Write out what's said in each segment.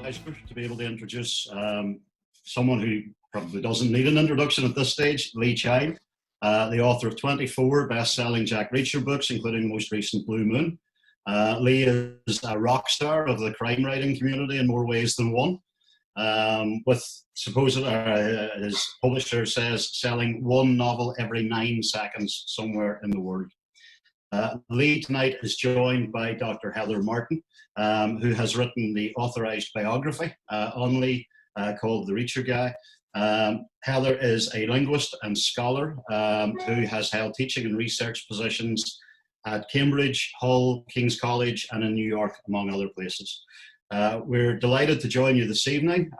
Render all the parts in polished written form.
pleasure to be able to introduce someone who probably doesn't need an introduction at this stage, Lee Child, the author of 24 best-selling Jack Reacher books, including the most recent Blue Moon. Lee is a rock star of the crime writing community in more ways than one, with supposedly his publisher says selling one novel every 9 seconds somewhere in the world. Lee tonight is joined by Dr. Heather Martin, who has written the authorized biography on Lee called The Reacher Guy. Heather is a linguist and scholar who has held teaching and research positions at Cambridge, Hull, King's College, and in New York, among other places. We're delighted to join you this evening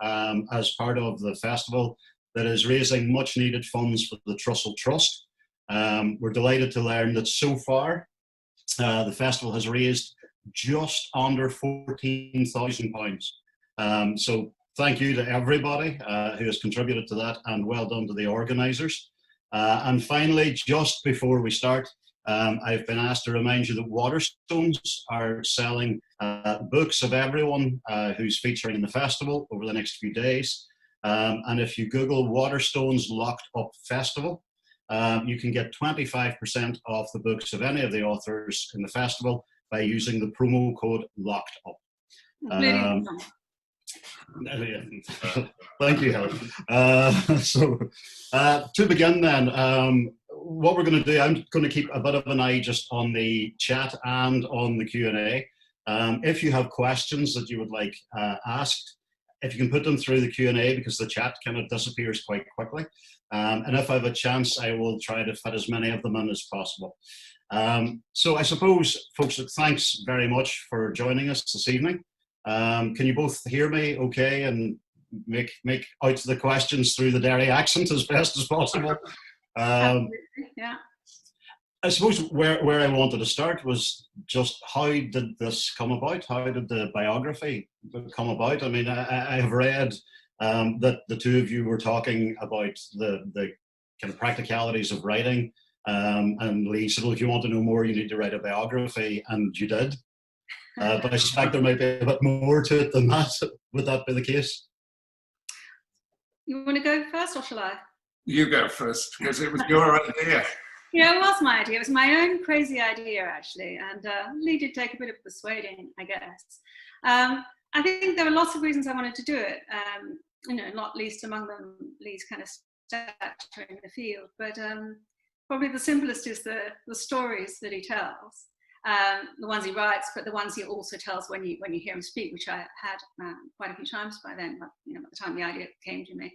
as part of the festival that is raising much needed funds for the Trussell Trust. We're delighted to learn that so far the festival has raised just under £14,000. So thank you to everybody who has contributed to that, and well done to the organisers. And finally, just before we start, I've been asked to remind you that Waterstones are selling books of everyone who's featuring in the festival over the next few days. And if you Google Waterstones Locked Up Festival, you can get 25% off the books of any of the authors in the festival by using the promo code Locked Up. Thank you, Helen. To begin then, what we're going to do, I'm going to keep a bit of an eye just on the chat and on the Q&A. If you have questions that you would like asked, if you can put them through the Q&A, because the chat kind of disappears quite quickly. And if I have a chance, I will try to fit as many of them in as possible. So I suppose, folks, thanks very much for joining us this evening. Can you both hear me okay and make out the questions through the Derry accent as best as possible? Yeah. I suppose where I wanted to start was just how did this come about? How did the biography come about? I mean, I have read that the two of you were talking about the kind of practicalities of writing, and Lee said, well, if you want to know more, you need to write a biography, and you did. But I suspect there might be a bit more to it than that. Would that be the case? You want to go first, or shall I? You go first, because it was your idea. Yeah, it was my idea. It was my own crazy idea, actually. And Lee did take a bit of persuading, I guess. I think there were lots of reasons I wanted to do it. Not least among them Lee's kind of stature in the field. But probably the simplest is the stories that he tells. The ones he writes, but the ones he also tells when you hear him speak, which I had quite a few times by then, by the time the idea came to me.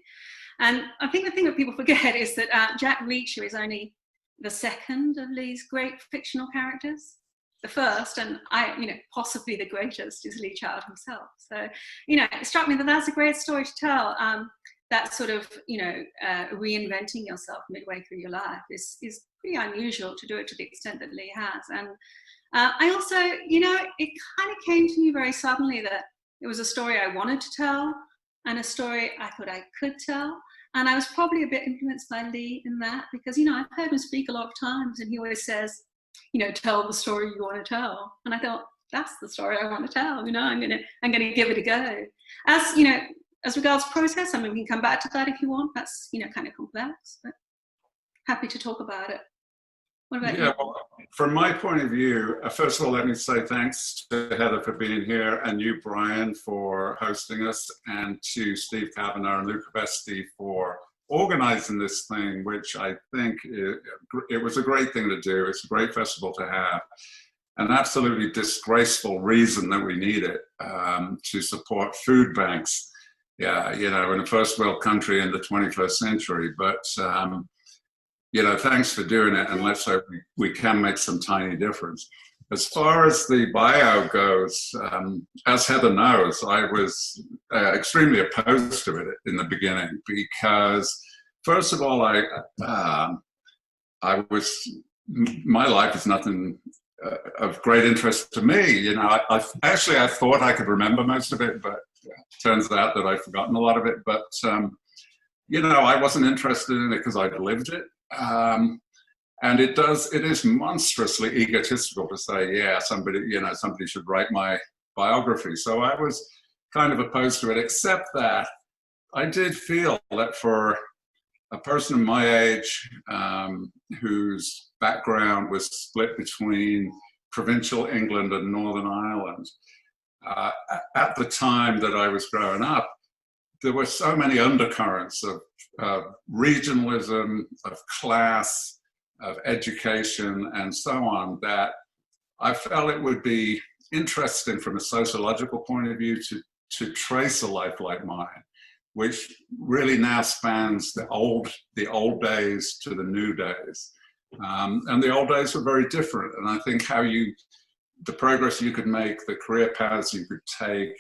And I think the thing that people forget is that Jack Reacher is only the second of Lee's great fictional characters. The first, and possibly the greatest, is Lee Child himself. So, it struck me that that's a great story to tell. That sort of, reinventing yourself midway through your life is pretty unusual to do it to the extent that Lee has. And I also, it kind of came to me very suddenly that it was a story I wanted to tell and a story I thought I could tell. And I was probably a bit influenced by Lee in that because, I've heard him speak a lot of times and he always says, tell the story you want to tell. And I thought, that's the story I want to tell. I'm gonna give it a go. As regards process, we can come back to that if you want. That's, kind of complex, but happy to talk about it. What about you? Well, from my point of view, first of all, let me say thanks to Heather for being here, and you, Brian, for hosting us, and to Steve Cavanagh and Luca Veste for organizing this thing, which I think it was a great thing to do. It's a great festival to have. An absolutely disgraceful reason that we need it to support food banks. Yeah, in a first world country in the 21st century. But, thanks for doing it, and let's hope we can make some tiny difference. As far as the bio goes, as Heather knows, I was extremely opposed to it in the beginning because, first of all, my life is nothing of great interest to me. I thought I could remember most of it, but turns out that I've forgotten a lot of it. But, I wasn't interested in it because I'd lived it. And it is monstrously egotistical to say, yeah, somebody should write my biography. So I was kind of opposed to it, except that I did feel that for a person of my age whose background was split between provincial England and Northern Ireland, at the time that I was growing up, there were so many undercurrents of regionalism, of class, of education, and so on, that I felt it would be interesting from a sociological point of view to trace a life like mine, which really now spans the old days to the new days. And the old days were very different. And I think the progress you could make, the career paths you could take,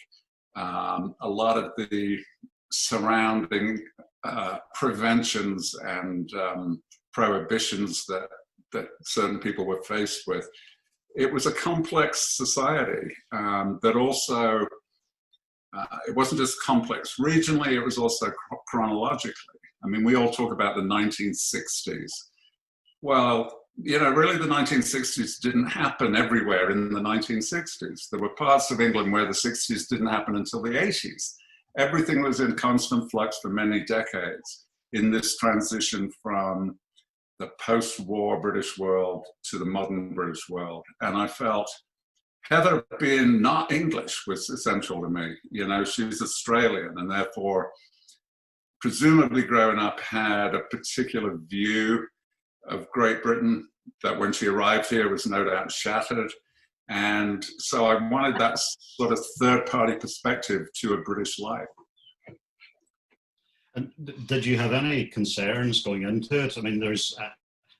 a lot of the surrounding preventions and prohibitions that certain people were faced with. It was a complex society that also, it wasn't just complex regionally, it was also chronologically. I mean, we all talk about the 1960s. Well, really the 1960s didn't happen everywhere in the 1960s. There were parts of England where the 60s didn't happen until the 80s. Everything was in constant flux for many decades in this transition from the post-war British world to the modern British world. And I felt Heather being not English was essential to me. She's Australian, and therefore, presumably growing up, had a particular view of Great Britain that when she arrived here was no doubt shattered. And so I wanted that sort of third-party perspective to a British life. And did you have any concerns going into it? I mean, there's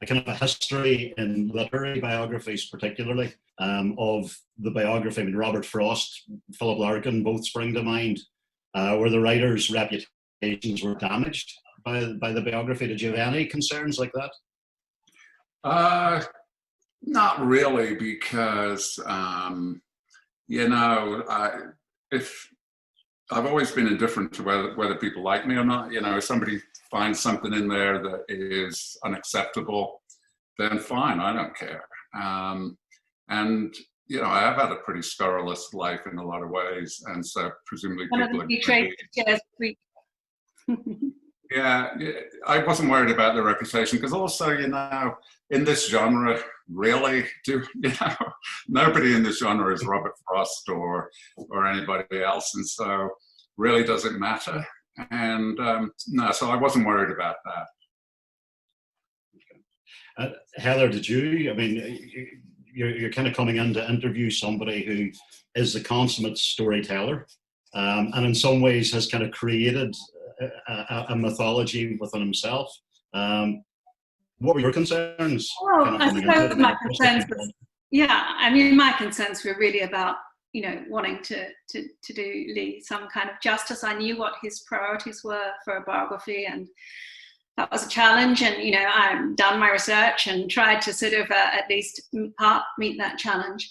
a kind of a history in literary biographies, particularly, of the biography. I mean, Robert Frost, Philip Larkin, both spring to mind, where the writers' reputations were damaged by the biography. Did you have any concerns like that? Not really, because, I've always been indifferent to whether people like me or not. If somebody finds something in there that is unacceptable, then fine, I don't care. And, I have had a pretty scurrilous life in a lot of ways, and so presumably people Yeah, I wasn't worried about the reputation, because also, in this genre, really, nobody in this genre is Robert Frost or anybody else, and so really doesn't matter. And no, so I wasn't worried about that. Heather, did you? I mean, you're kind of coming in to interview somebody who is the consummate storyteller, and in some ways has kind of created a mythology within himself. What were your concerns? Well, I suppose my concerns my concerns were really about, wanting to do Lee some kind of justice. I knew what his priorities were for a biography, and that was a challenge. And, I've done my research and tried to sort of at least meet that challenge.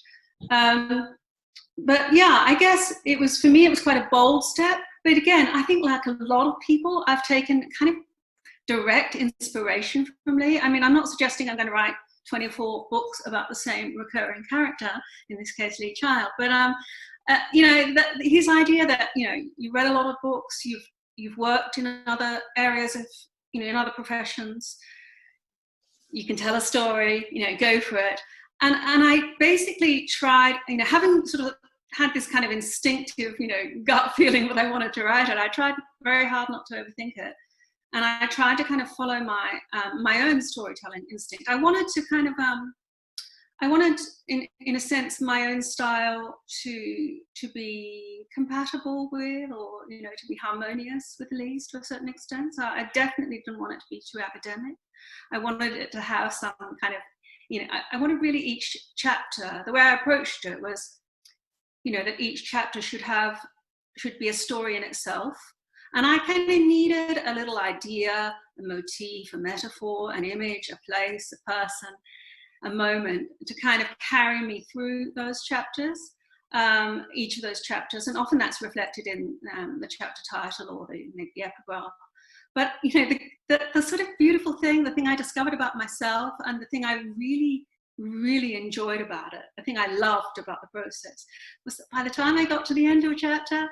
But yeah, I guess for me, it was quite a bold step. But again, I think like a lot of people, I've taken kind of direct inspiration from Lee. I mean, I'm not suggesting I'm going to write 24 books about the same recurring character, in this case, Lee Child. But, his idea that, you read a lot of books, you've worked in other areas of, in other professions, you can tell a story, go for it. And I basically tried, having sort of had this kind of instinctive, gut feeling that I wanted to write it. I tried very hard not to overthink it. And I tried to kind of follow my own storytelling instinct. I wanted to kind of, in a sense, my own style to be compatible with, or, to be harmonious with Lee's to a certain extent. So I definitely didn't want it to be too academic. I wanted it to have some kind of, I wanted really each chapter, the way I approached it was, that each chapter should be a story in itself. And I kind of needed a little idea, a motif, a metaphor, an image, a place, a person, a moment to kind of carry me through those chapters, each of those chapters. And often that's reflected in the chapter title or the epigraph. But, the sort of beautiful thing, the thing I discovered about myself, and the thing I really, really enjoyed about it, the thing I loved about the process, was that by the time I got to the end of a chapter,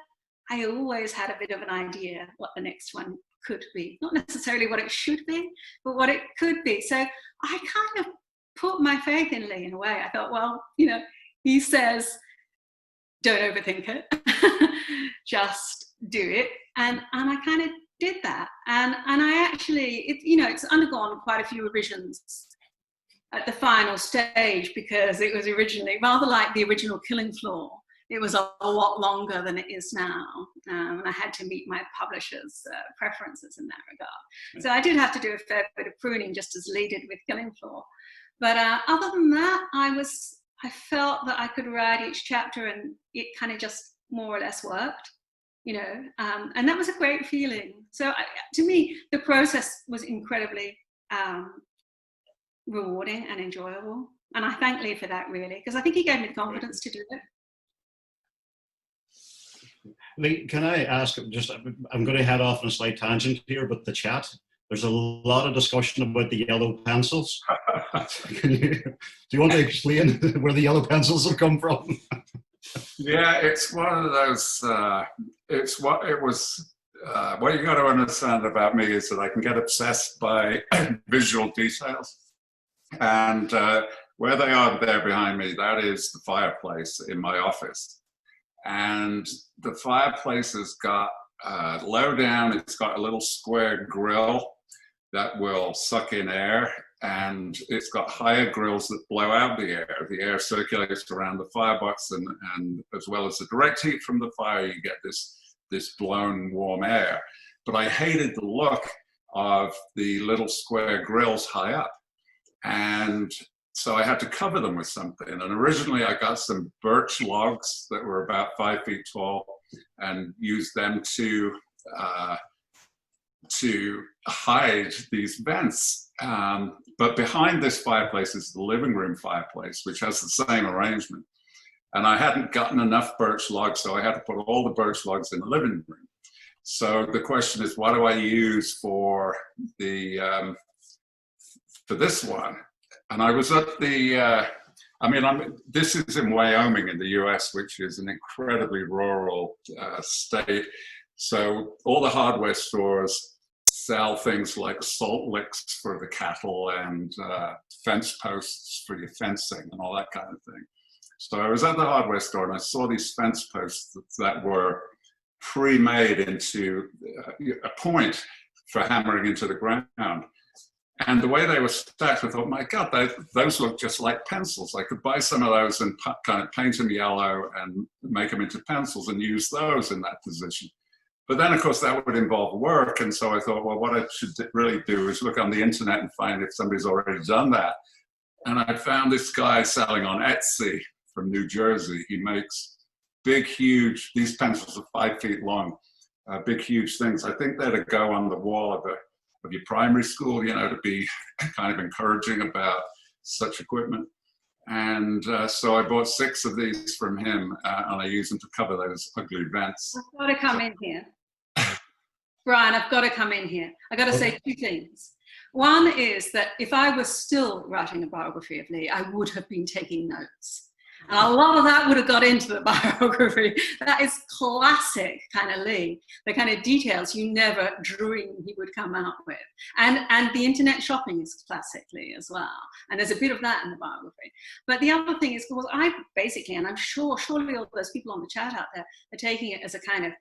I always had a bit of an idea what the next one could be. Not necessarily what it should be, but what it could be. So I kind of put my faith in Lee in a way. I thought, well, he says, don't overthink it, just do it. And I kind of did that. And I actually, it's undergone quite a few revisions at the final stage, because it was originally rather like the original Killing Floor. It was a lot longer than it is now, and I had to meet my publisher's preferences in that regard. So I did have to do a fair bit of pruning, just as Lee did with Killing Floor. But other than that, I felt that I could write each chapter, and it kind of just more or less worked, and that was a great feeling. So to me, the process was incredibly rewarding and enjoyable, and I thank Lee for that, really, because I think he gave me the confidence to do it. Lee, can I ask, I'm going to head off on a slight tangent here, but the chat, there's a lot of discussion about the yellow pencils. Do you want to explain where the yellow pencils have come from? Yeah, it's one of those, what you got to understand about me is that I can get obsessed by visual details. And where they are there behind me, that is the fireplace in my office. And the fireplace has got low down, it's got a little square grill that will suck in air, and it's got higher grills that blow out the air. The air circulates around the firebox, and as well as the direct heat from the fire, you get this blown warm air. But I hated the look of the little square grills high up. And so I had to cover them with something. And originally I got some birch logs that were about 5 feet tall and used them to hide these vents. But behind this fireplace is the living room fireplace, which has the same arrangement. And I hadn't gotten enough birch logs, so I had to put all the birch logs in the living room. So the question is, what do I use for the for this one? And I was at the, this is in Wyoming in the US, which is an incredibly rural state. So all the hardware stores sell things like salt licks for the cattle and fence posts for your fencing and all that kind of thing. So I was at the hardware store and I saw these fence posts that were pre-made into a point for hammering into the ground. And the way they were stacked, I thought, my God, those look just like pencils. I could buy some of those and kind of paint them yellow and make them into pencils and use those in that position. But then, of course, that would involve work. And so I thought, well, what I should really do is look on the internet and find if somebody's already done that. And I found this guy selling on Etsy from New Jersey. He makes big, huge, these pencils are 5 feet long, big, huge things. I think they're to go on the wall of your primary school, to be kind of encouraging about such equipment. And so I bought 6 of these from him, and I use them to cover those ugly vents. I've got to come in here. Brian, I've got to come in here. I've got to say 2 things. One is that if I was still writing a biography of Lee, I would have been taking notes. And a lot of that would have got into the biography. That is classic kind of Lee, the kind of details you never dreamed he would come out with. And the internet shopping is classic Lee as well. And there's a bit of that in the biography. But the other thing is, because I basically, and I'm sure, surely all those people on the chat out there are taking it as a kind of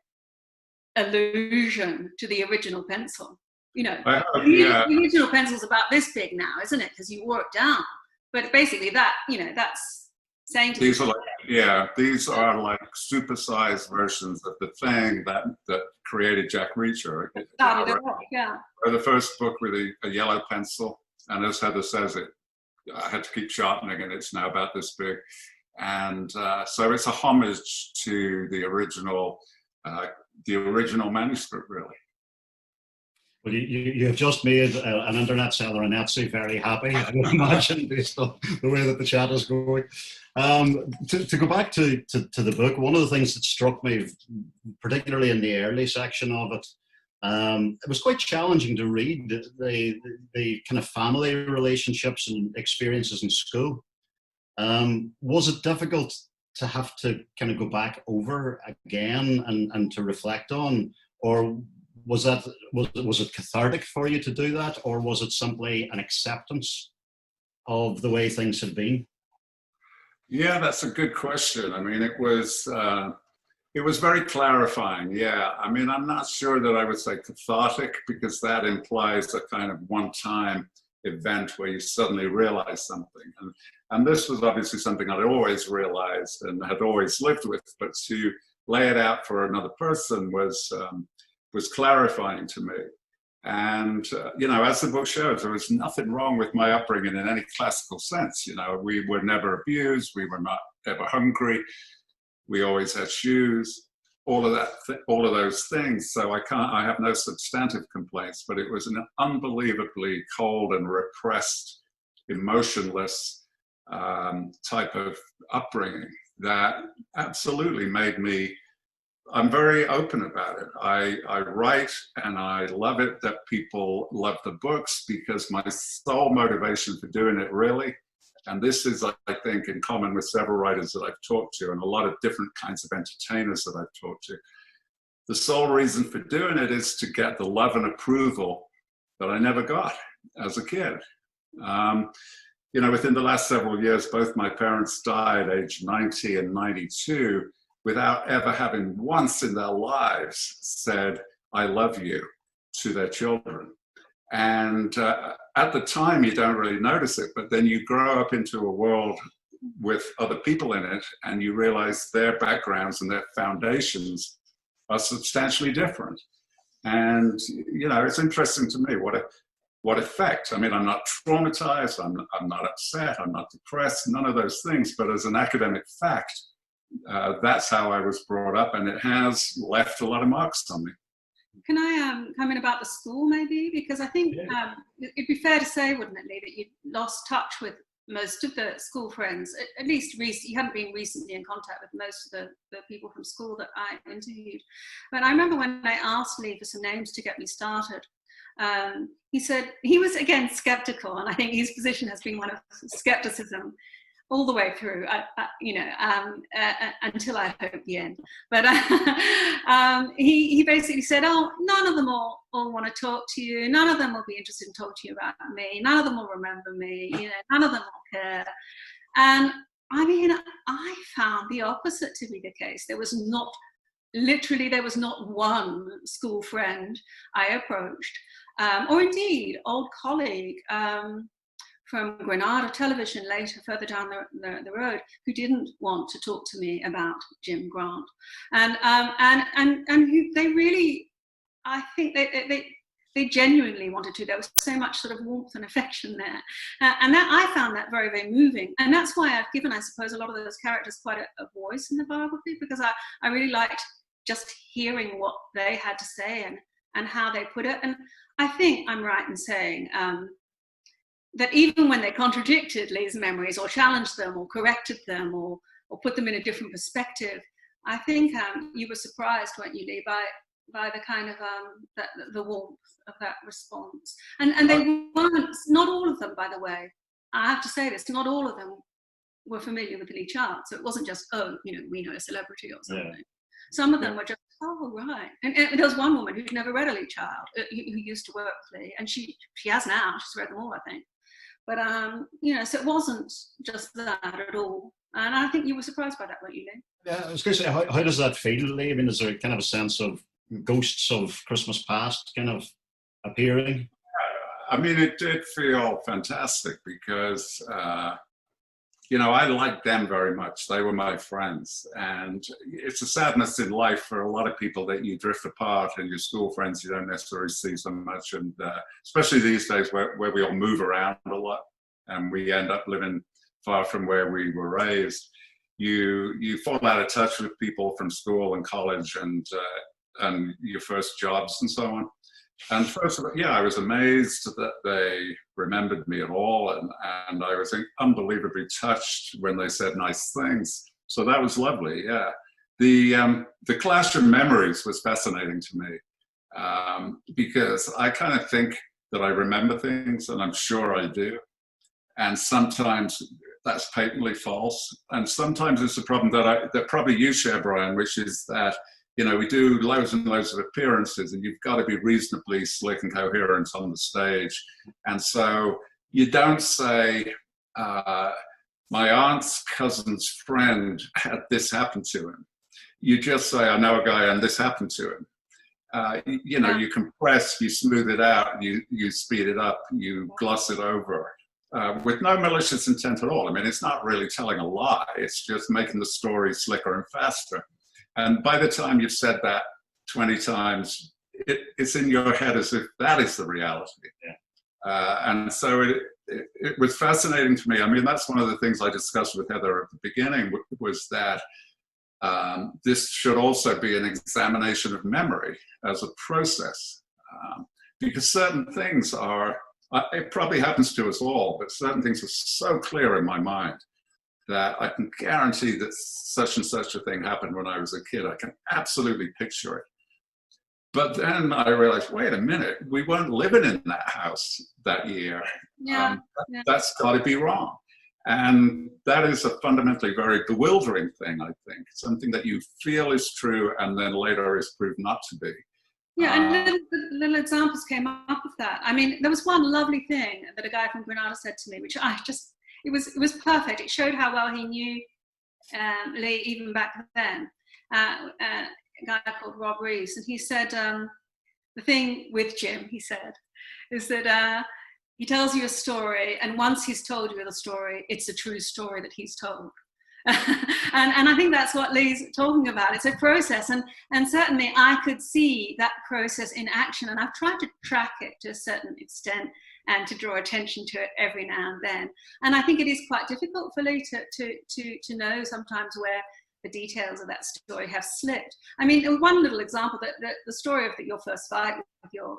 allusion to the original pencil. The original pencil's about this big now, isn't it? Because you wore it down. But basically that, that's saying to these are like supersized versions of the thing that created Jack Reacher. The first book with a yellow pencil, and as Heather says, I had to keep sharpening, and it's now about this big. And so it's a homage to the original manuscript, really. Well, you have just made an internet seller on Etsy very happy, I would imagine, based on the way that the chat is going. To go back to the book, one of the things that struck me, particularly in the early section of it, it was quite challenging to read the kind of family relationships and experiences in school. Was it difficult to have to kind of go back over again and to reflect on, or was it cathartic for you to do that, or was it simply an acceptance of the way things had been? Yeah, that's a good question. I mean, it was very clarifying. Yeah, I mean, I'm not sure that I would say cathartic, because that implies a kind of one-time event where you suddenly realize something. And this was obviously something I'd always realized and had always lived with, but to lay it out for another person was clarifying to me. And, you know, as the book shows, there was nothing wrong with my upbringing in any classical sense. You know, we were never abused. We were not ever hungry. We always had shoes, all of those things. So I have no substantive complaints, but it was an unbelievably cold and repressed, emotionless type of upbringing that absolutely made me, I'm very open about it. I write, and I love it that people love the books, because my sole motivation for doing it really, and this is, I think, in common with several writers that I've talked to and a lot of different kinds of entertainers that I've talked to, the sole reason for doing it is to get the love and approval that I never got as a kid. You know, within the last several years, both my parents died aged 90 and 92, without ever having once in their lives said, "I love you," to their children. And at the time, you don't really notice it, but then you grow up into a world with other people in it, and you realize their backgrounds and their foundations are substantially different. And, you know, it's interesting to me what effect. I mean, I'm not traumatized, I'm not upset, I'm not depressed, none of those things, but as an academic fact, that's how I was brought up, and it has left a lot of marks on me. Can I come in about the school, maybe? Because I think it'd be fair to say, wouldn't it, Lee, that you lost touch with most of the school friends, at least you hadn't been recently in contact with most of the people from school that I interviewed. But I remember when I asked Lee for some names to get me started, he said he was, again, skeptical, and I think his position has been one of skepticism all the way through, you know, until I hope the end. But he basically said, "Oh, none of them all want to talk to you. None of them will be interested in talking to you about me. None of them will remember me. You know, none of them will care." And I mean, I found the opposite to be the case. There was not one school friend I approached, or indeed old colleague from Granada Television, later further down the road, who didn't want to talk to me about Jim Grant, and who they really, I think they genuinely wanted to. There was so much sort of warmth and affection there, and that I found that very, very moving. And that's why I've given, I suppose, a lot of those characters quite a voice in the biography, because I really liked just hearing what they had to say and how they put it. And I think I'm right in saying that even when they contradicted Lee's memories or challenged them or corrected them or put them in a different perspective, I think you were surprised, weren't you, Lee, by the kind of the warmth of that response. And they weren't, not all of them, by the way, I have to say this, not all of them were familiar with Lee Child. So it wasn't just, oh, you know, we know a celebrity or something. Yeah. Some of them were just, oh, right. And there was one woman who'd never read a Lee Child, who used to work with Lee, and she has now, she's read them all, I think. But, you know, so it wasn't just that at all. And I think you were surprised by that, weren't you, Lee? Yeah, I was going to say, how does that feel, Lee? I mean, is there kind of a sense of ghosts of Christmas past kind of appearing? I mean, it did feel fantastic because, you know, I liked them very much. They were my friends. And it's a sadness in life for a lot of people that you drift apart and your school friends you don't necessarily see so much. And especially these days where we all move around a lot and we end up living far from where we were raised, you fall out of touch with people from school and college and your first jobs and so on. And first of all, yeah, I was amazed that they remembered me at all, and I was unbelievably touched when they said nice things. So that was lovely, yeah. The clash of memories was fascinating to me because I kind of think that I remember things, and I'm sure I do. And sometimes that's patently false. And sometimes it's a problem that probably you share, Brian, which is that, you know, we do loads and loads of appearances, and you've got to be reasonably slick and coherent on the stage. And so you don't say, my aunt's cousin's friend had this happen to him. You just say, I know a guy and this happened to him. You know, you compress, you smooth it out, you speed it up, you gloss it over, with no malicious intent at all. I mean, it's not really telling a lie, it's just making the story slicker and faster. And by the time you've said that 20 times, it's in your head as if that is the reality. And so it was fascinating to me. I mean, that's one of the things I discussed with Heather at the beginning, was that this should also be an examination of memory as a process, because certain things are, it probably happens to us all, but certain things are so clear in my mind that I can guarantee that such and such a thing happened when I was a kid. I can absolutely picture it. But then I realized, wait a minute, we weren't living in that house that year. That's got to be wrong. And that is a fundamentally very bewildering thing, I think. Something that you feel is true and then later is proved not to be. Yeah, and little examples came up of that. I mean, there was one lovely thing that a guy from Granada said to me, which it was perfect. It showed how well he knew Lee even back then. A guy called Rob Reeves, and he said, the thing with Jim, he said, is that he tells you a story, and once he's told you the story, it's a true story that he's told. and I think that's what Lee's talking about. It's a process, and certainly I could see that process in action, and I've tried to track it to a certain extent and to draw attention to it every now and then. And I think it is quite difficult for Lee to know sometimes where the details of that story have slipped. I mean, one little example, that the story of your first fight with your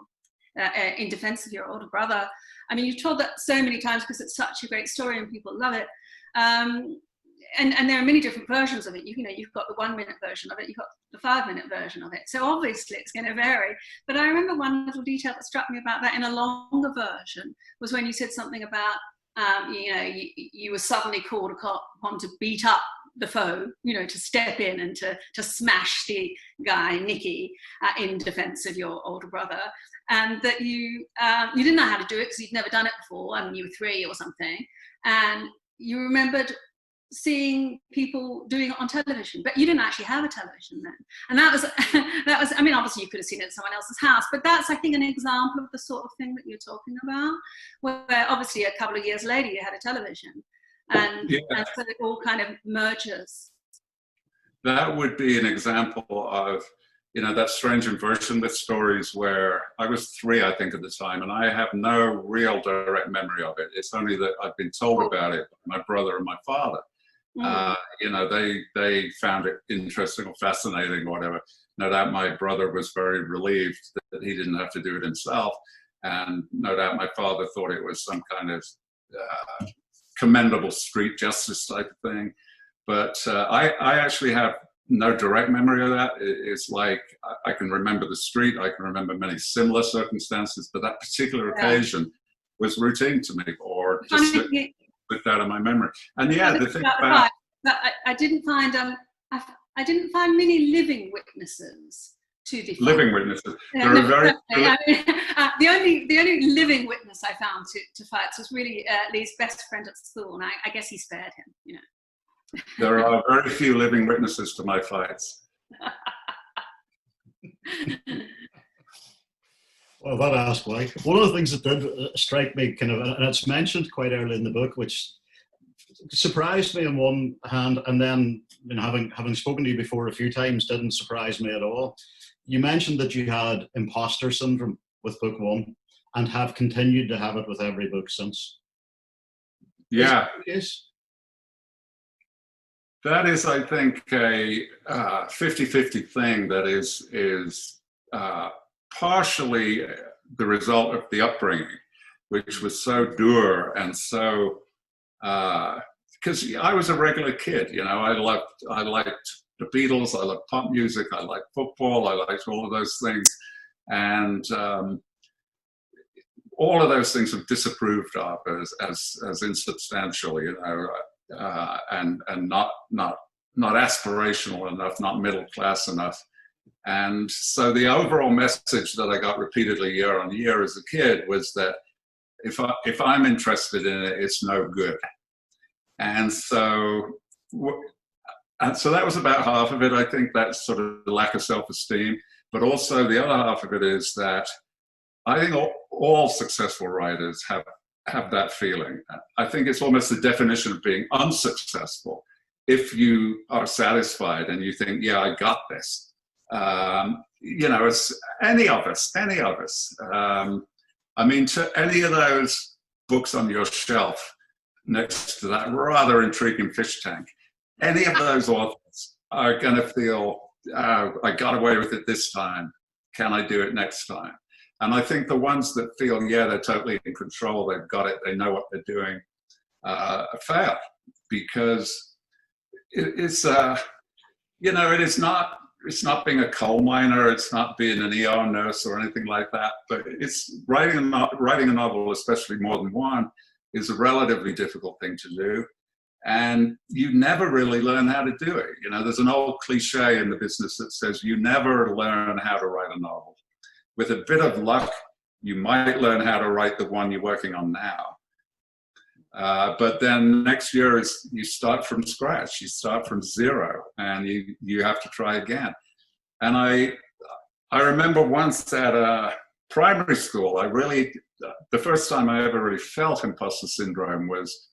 in defense of your older brother. I mean, you've told that so many times because it's such a great story and people love it. And there are many different versions of it. You know, you've got the 1-minute version of it, you've got the 5-minute version of it. So obviously it's going to vary. But I remember one little detail that struck me about that in a longer version was when you said something about, you know, you were suddenly called upon to beat up the foe, you know, to step in and to smash the guy, Nicky, in defense of your older brother. And that you didn't know how to do it because you'd never done it before. I mean, you were 3 or something. And you remembered seeing people doing it on television, but you didn't actually have a television then. And that was, I mean, obviously you could have seen it at someone else's house, but that's, I think, an example of the sort of thing that you're talking about, where obviously a couple of years later you had a television, and so it all kind of merges. That would be an example of, you know, that strange inversion with stories where I was 3, I think, at the time, and I have no real direct memory of it. It's only that I've been told about it by my brother and my father. You know, they found it interesting or fascinating or whatever. No doubt my brother was very relieved that he didn't have to do it himself. And no doubt my father thought it was some kind of commendable street justice type of thing. But I actually have no direct memory of that. It's like I can remember the street, I can remember many similar circumstances, but that particular occasion was routine to me, or just slipped out of my memory. And the thing about I didn't find I didn't find many living witnesses to the fight. Living witnesses. There are very the only living witness I found to fights was really Lee's best friend at school, and I guess he spared him, you know. There are very few living witnesses to my fights. Well, that asked why. One of the things that did strike me, kind of, and it's mentioned quite early in the book, which surprised me on one hand, and then, you know, having spoken to you before a few times, didn't surprise me at all. You mentioned that you had imposter syndrome with book 1, and have continued to have it with every book since. Yeah. Yes. That is, I think, a 50-50 thing that is partially the result of the upbringing, which was so dour and so, because I was a regular kid, you know, I liked the Beatles, I liked pop music, I liked football, I liked all of those things. And all of those things are disapproved of as insubstantial, you know. and not aspirational enough, not middle class enough. And so the overall message that I got repeatedly year on year as a kid was that if I'm interested in it, it's no good. And so that was about half of it. I think that's sort of the lack of self-esteem. But also the other half of it is that I think all successful writers have that feeling. I think it's almost the definition of being unsuccessful. If you are satisfied and you think, yeah, I got this. It's any of us. I mean, to any of those books on your shelf next to that rather intriguing fish tank, any of those authors are going to feel, I got away with it this time. Can I do it next time? And I think the ones that feel, yeah, they're totally in control, they've got it, they know what they're doing, fail, because it is not. It's not being a coal miner, it's not being an ER nurse or anything like that, but it's writing a novel, especially more than one, is a relatively difficult thing to do. And you never really learn how to do it. There's an old cliche in the business that says you never learn how to write a novel. With a bit of luck, you might learn how to write the one you're working on now. But then next year you start from scratch, you start from zero, and you have to try again. And I remember once at primary school, the first time I ever really felt imposter syndrome was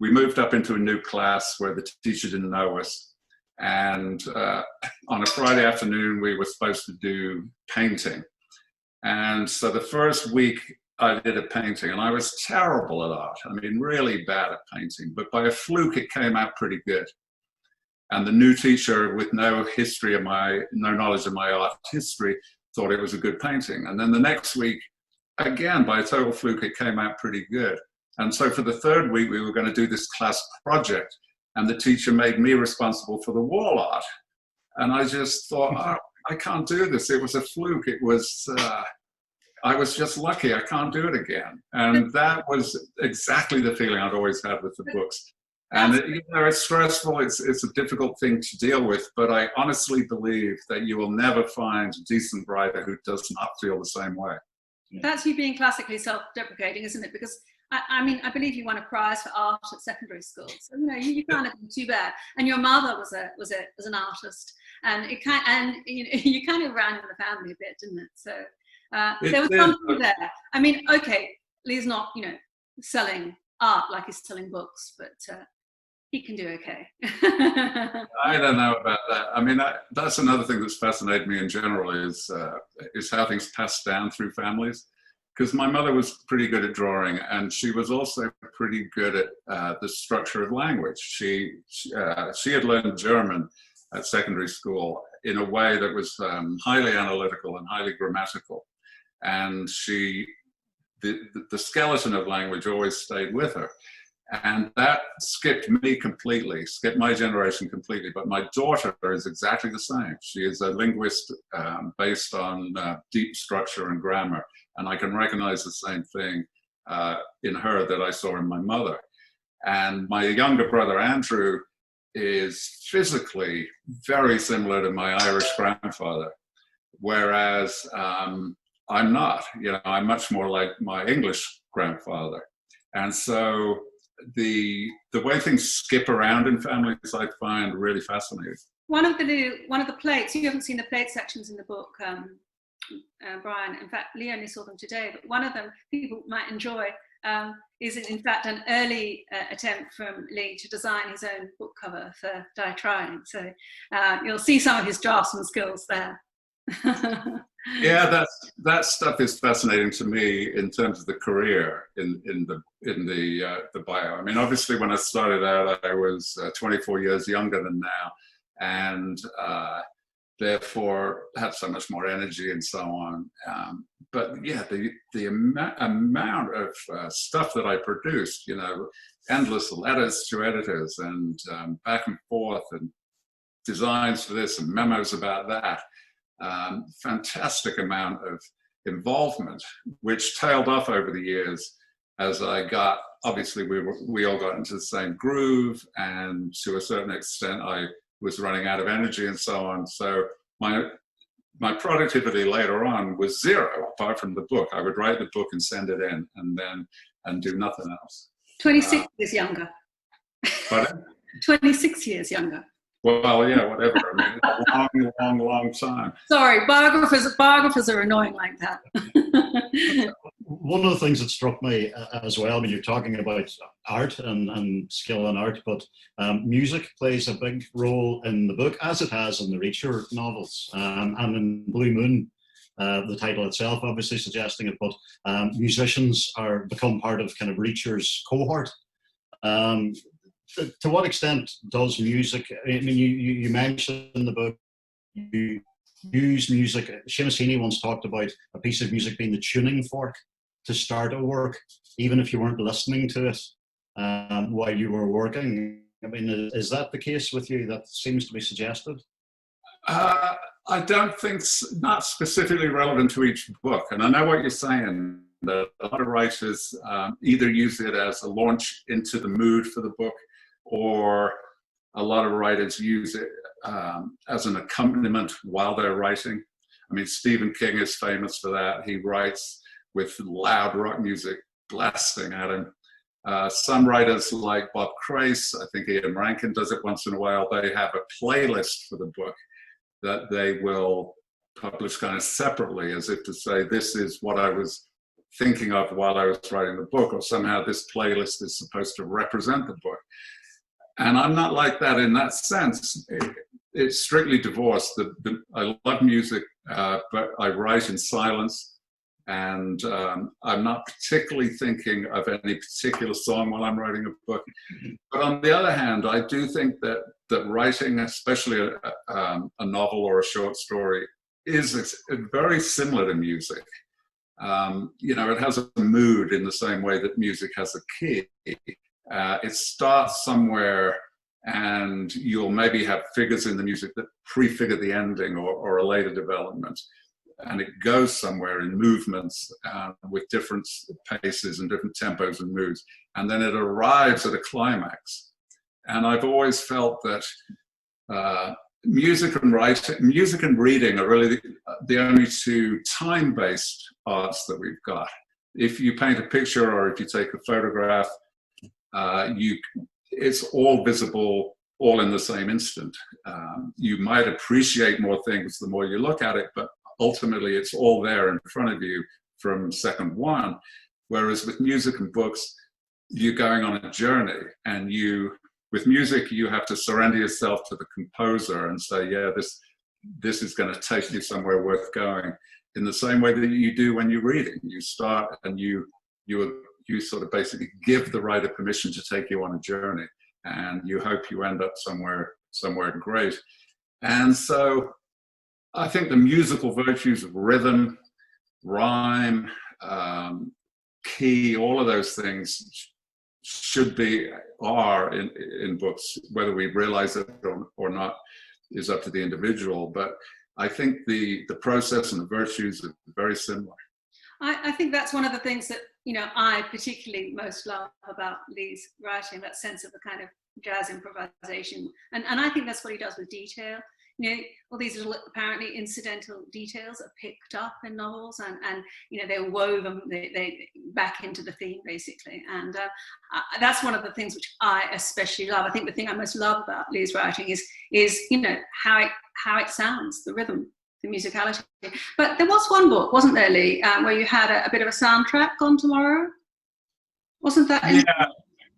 we moved up into a new class where the teacher didn't know us. And on a Friday afternoon, we were supposed to do painting. And so the first week, I did a painting, and I was terrible at art. I mean, really bad at painting, but by a fluke, it came out pretty good. And the new teacher, with no knowledge of my art history, thought it was a good painting. And then the next week, again, by a total fluke, it came out pretty good. And so for the third week, we were going to do this class project, and the teacher made me responsible for the wall art. And I just thought, oh, I can't do this. It was a fluke. I was just lucky. I can't do it again. And that was exactly the feeling I'd always had with the books. And it's stressful. It's a difficult thing to deal with. But I honestly believe that you will never find a decent writer who does not feel the same way. That's you being classically self-deprecating, isn't it? Because I believe you won a prize for art at secondary school, so you can't have been too bad. And your mother was an artist, and you kind of ran in the family a bit, didn't it? So there was something there. I mean, okay, Lee's not selling art like he's selling books, but he can do okay. I don't know about that. I mean, that's another thing that's fascinated me in general is how things pass down through families. Because my mother was pretty good at drawing, and she was also pretty good at the structure of language. She had learned German at secondary school in a way that was highly analytical and highly grammatical. And the skeleton of language always stayed with her. And that skipped me completely, skipped my generation completely. But my daughter is exactly the same. She is a linguist based on deep structure and grammar. And I can recognize the same thing in her that I saw in my mother. And my younger brother, Andrew, is physically very similar to my Irish grandfather, whereas I'm not. I'm much more like my English grandfather. And so the way things skip around in families, I find really fascinating. One of the plates, you haven't seen the plate sections in the book, Brian. In fact, Lee only saw them today, but one of them people might enjoy is in fact an early attempt from Lee to design his own book cover for Die Trying. So you'll see some of his draftsman skills there. Yeah, that stuff is fascinating to me in terms of the career in the bio. I mean, obviously, when I started out, I was 24 years younger than now, and therefore had so much more energy and so on. But yeah, the amount of stuff that I produced, endless letters to editors and back and forth and designs for this and memos about that. Fantastic amount of involvement, which tailed off over the years as I got obviously we all got into the same groove, and to a certain extent I was running out of energy and so on. So my productivity later on was zero, apart from the book. I would write the book and send it in, and do nothing else. 26 years younger. But 26 years younger. well, yeah, whatever. I mean, it's a long time. Sorry, biographers are annoying like that. One of the things that struck me as well, I mean, you're talking about art and skill in art, but music plays a big role in the book, as it has in the Reacher novels. And in Blue Moon, the title itself obviously suggesting it, but musicians become part of kind of Reacher's cohort. To what extent does music, I mean, you mentioned in the book, you use music. Seamus Heaney once talked about a piece of music being the tuning fork to start a work, even if you weren't listening to it while you were working. I mean, is that the case with you? That seems to be suggested. I don't think, not specifically relevant to each book. And I know what you're saying, that a lot of writers either use it as a launch into the mood for the book, or a lot of writers use it as an accompaniment while they're writing. I mean, Stephen King is famous for that. He writes with loud rock music blasting at him. Some writers like Bob Crace, I think Ian Rankin does it once in a while, they have a playlist for the book that they will publish kind of separately, as if to say, this is what I was thinking of while I was writing the book, or somehow this playlist is supposed to represent the book. And I'm not like that in that sense. It's strictly divorced. I love music, but I write in silence. And I'm not particularly thinking of any particular song while I'm writing a book. But on the other hand, I do think that writing, especially a novel or a short story, is very similar to music. You know, it has a mood in the same way that music has a key. It starts somewhere, and you'll maybe have figures in the music that prefigure the ending or a later development. And it goes somewhere in movements with different paces and different tempos and moods. And then it arrives at a climax. And I've always felt that music and reading are really the only two time-based arts that we've got. If you paint a picture or if you take a photograph, it's all visible, all in the same instant. You might appreciate more things the more you look at it, but ultimately it's all there in front of you from second one. Whereas with music and books, you're going on a journey, and with music, you have to surrender yourself to the composer and say, yeah, this is going to take you somewhere worth going, in the same way that you do when you're reading. You start and you sort of basically give the writer permission to take you on a journey, and you hope you end up somewhere great. And so I think the musical virtues of rhythm, rhyme, key, all of those things are in books. Whether we realize it or not is up to the individual. But I think the process and the virtues are very similar. I think that's one of the things that, I particularly most love about Lee's writing, that sense of the kind of jazz improvisation. And I think that's what he does with detail. All these little apparently incidental details are picked up in novels, and they're woven they back into the theme, basically. And that's one of the things which I especially love. I think the thing I most love about Lee's writing is how it sounds, the rhythm, the musicality. But there was one book, wasn't there, Lee, where you had a bit of a soundtrack on Tomorrow? Wasn't that? Yeah.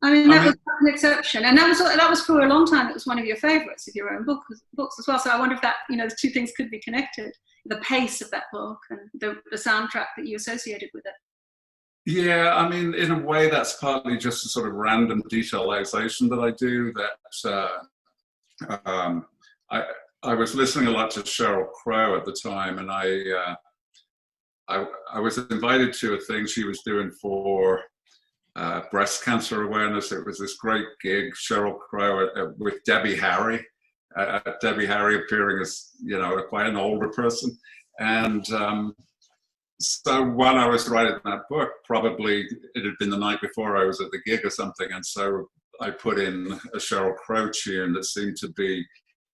I mean, that was an exception, and that was for a long time. It was one of your favourites of your own books as well. So I wonder if that, the two things could be connected: the pace of that book and the soundtrack that you associated with it. Yeah, I mean, in a way, that's partly just a sort of random detailization that I do. That I was listening a lot to Sheryl Crow at the time, and I was invited to a thing she was doing for breast cancer awareness. It was this great gig, Sheryl Crow with Debbie Harry. Debbie Harry appearing as, quite an older person. And So while I was writing that book, probably it had been the night before I was at the gig or something, and so I put in a Sheryl Crow tune that seemed to be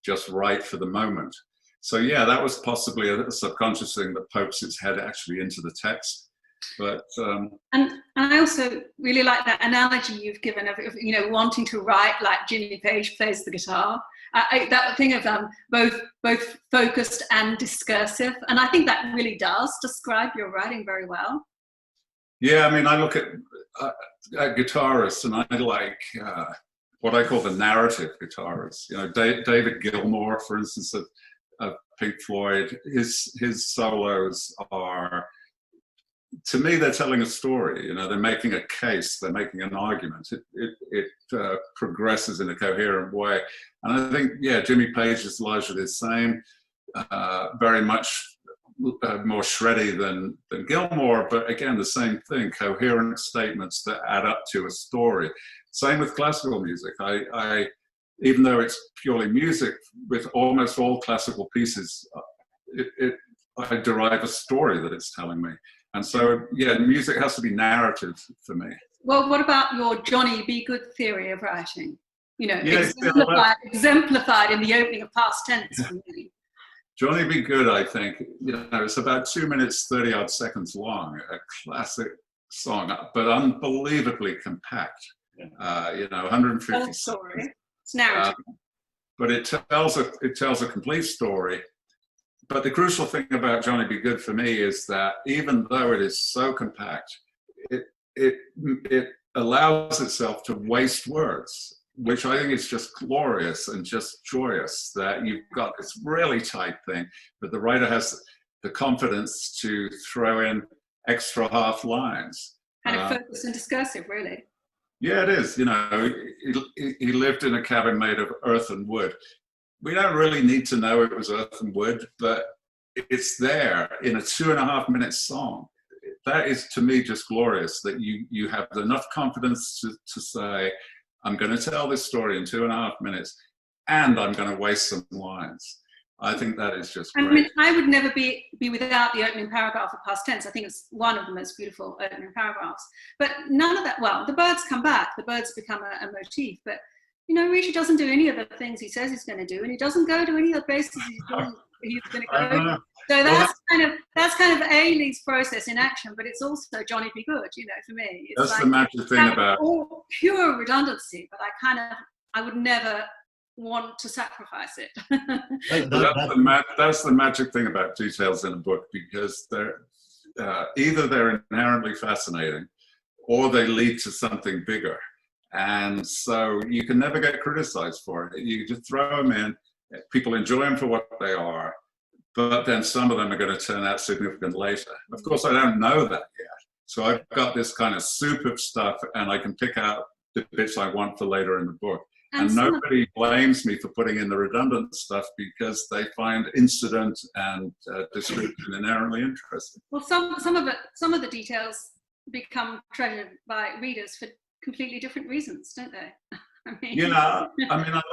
just right for the moment. So yeah, that was possibly a subconscious thing that pokes its head actually into the text. But and I also really like that analogy you've given of wanting to write like Jimmy Page plays the guitar. That thing of both focused and discursive, and I think that really does describe your writing very well. Yeah, I mean, I look at guitarists, and I like what I call the narrative guitarists. David Gilmour, for instance, of Pink Floyd, his solos are, to me, they're telling a story. They're making a case, they're making an argument. It progresses in a coherent way. And I think, yeah, Jimmy Page is largely the same, very much more shreddy than Gilmour, but again, the same thing, coherent statements that add up to a story. Same with classical music. I even though it's purely music, with almost all classical pieces, I derive a story that it's telling me. And so, yeah, music has to be narrative for me. Well, what about your Johnny Be Good theory of writing? Exemplified in the opening of Past Tense for me. Johnny Be Good, I think, it's about 2 minutes, 30 odd seconds long, a classic song, but unbelievably compact. 150 story. It's narrative. But it tells a complete story. But the crucial thing about Johnny Be Good for me is that even though it is so compact, it allows itself to waste words, which I think is just glorious and just joyous, that you've got this really tight thing, but the writer has the confidence to throw in extra half lines. Kind of focused and discursive, really. Yeah, it is. He lived in a cabin made of earth and wood. We don't really need to know it was earth and wood, but it's there in a 2.5 minute song. That is, to me, just glorious, that you have enough confidence to say, I'm going to tell this story in 2.5 minutes, and I'm going to waste some lines. I think that is just great. I mean, I would never be without the opening paragraph of Past Tense. I think it's one of the most beautiful opening paragraphs. But none of that, well, the birds come back, the birds become a motif, but Richard doesn't do any of the things he says he's going to do, and he doesn't go to any of the places he's going to go. So that's kind of Ailey's process in action, but it's also Johnny Be Good, for me. It's that's like the magic thing about all pure redundancy, but I would never want to sacrifice it. That's the magic thing about details in a book, because they're either they're inherently fascinating or they lead to something bigger. And so you can never get criticized for it. You just throw them in, people enjoy them for what they are, but then some of them are going to turn out significant later. Of course, I don't know that yet. So I've got this kind of soup of stuff, and I can pick out the bits I want for later in the book. And nobody blames me for putting in the redundant stuff, because they find incident and description inherently interesting. Well, some of the details become treasured by readers for completely different reasons, don't they? I